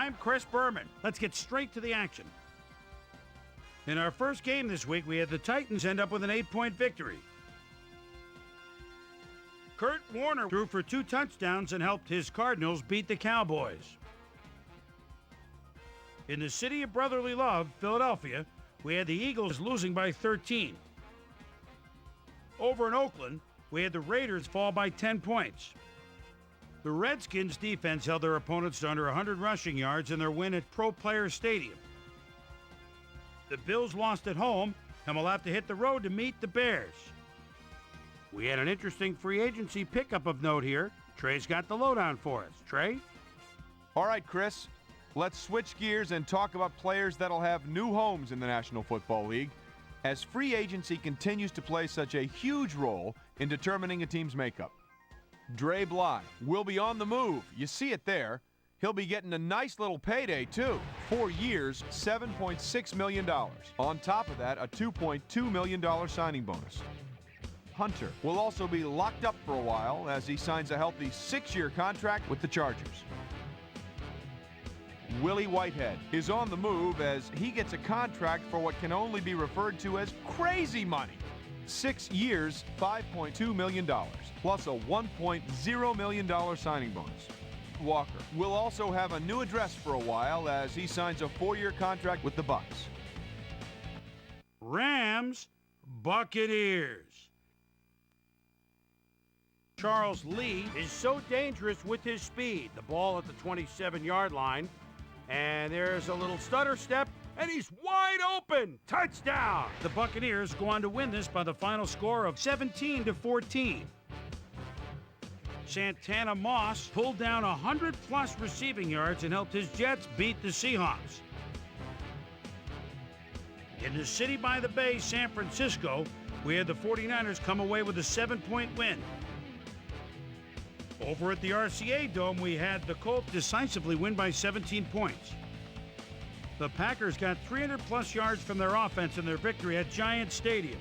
I'm Chris Berman. Let's get straight to the action. In our first game this week, we had the Titans end up with an 8-point victory. Kurt Warner threw for 2 touchdowns and helped his Cardinals beat the Cowboys. In the city of brotherly love, Philadelphia, we had the Eagles losing by 13. Over in Oakland, we had the Raiders fall by 10 points. The Redskins' defense held their opponents to under 100 rushing yards in their win at Pro Player Stadium. The Bills lost at home and will have to hit the road to meet the Bears. We had an interesting free agency pickup of note here. Trey's got the lowdown for us. Trey? All right, Chris. Let's switch gears and talk about players that'll have new homes in the National Football League, as free agency continues to play such a huge role in determining a team's makeup. Dre Bly will be on the move. You see it there. He'll be getting a nice little payday, too. 4 years, $7.6 million. On top of that, a $2.2 million signing bonus. Hunter will also be locked up for a while as he signs a healthy 6-year contract with the Chargers. Willie Whitehead is on the move as he gets a contract for what can only be referred to as crazy money. 6 years, $5.2 million, plus a $1.0 million signing bonus. Walker will also have a new address for a while as he signs a 4-year contract with the Bucs. Rams, Buccaneers. Charles Lee is so dangerous with his speed. The ball at the 27-yard line, and there's a little stutter step, and he's wide open. Touchdown! The Buccaneers go on to win this by the final score of 17-14. Santana Moss pulled down 100-plus receiving yards and helped his Jets beat the Seahawks. In the city by the bay, San Francisco, we had the 49ers come away with a 7-point win. Over at the RCA Dome, we had the Colts decisively win by 17 points. The Packers got 300-plus yards from their offense in their victory at Giant Stadium.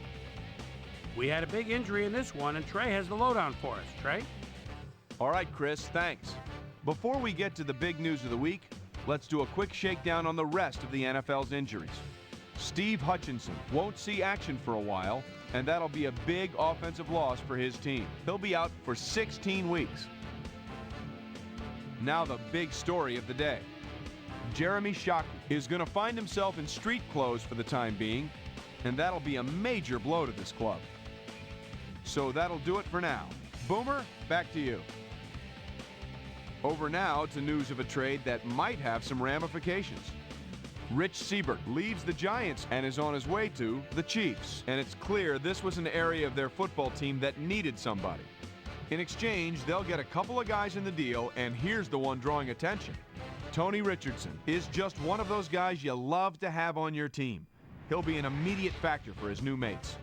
We had a big injury in this one, and Trey has the lowdown for us. Trey? All right, Chris, thanks. Before we get to the big news of the week, let's do a quick shakedown on the rest of the NFL's injuries. Steve Hutchinson won't see action for a while, and that'll be a big offensive loss for his team. He'll be out for 16 weeks. Now the big story of the day. Jeremy Shockey is going to find himself in street clothes for the time being, and that'll be a major blow to this club. So that'll do it for now. Boomer, back to you. Over now to news of a trade that might have some ramifications. Rich Siebert leaves the Giants and is on his way to the Chiefs. And it's clear this was an area of their football team that needed somebody. In exchange, they'll get a couple of guys in the deal, and here's the one drawing attention. Tony Richardson is just one of those guys you love to have on your team. He'll be an immediate factor for his new mates.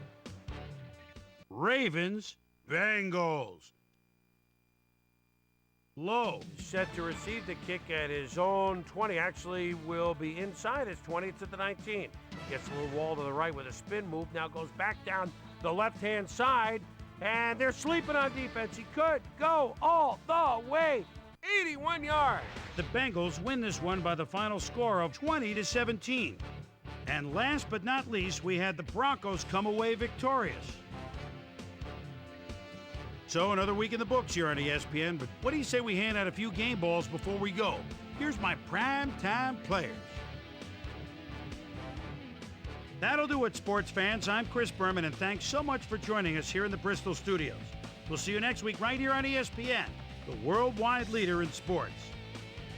Ravens, Bengals. Lowe set to receive the kick at his own 20. Actually will be inside his 20. It's at the 19. Gets a little wall to the right with a spin move. Now goes back down the left-hand side. And they're sleeping on defense. He could go all the way. 81 yards. The Bengals win this one by the final score of 20-17. And last but not least, we had the Broncos come away victorious. So another week in the books here on ESPN, but what do you say we hand out a few game balls before we go? Here's my primetime players. That'll do it, sports fans. I'm Chris Berman, and thanks so much for joining us here in the Bristol studios. We'll see you next week right here on ESPN, the worldwide leader in sports.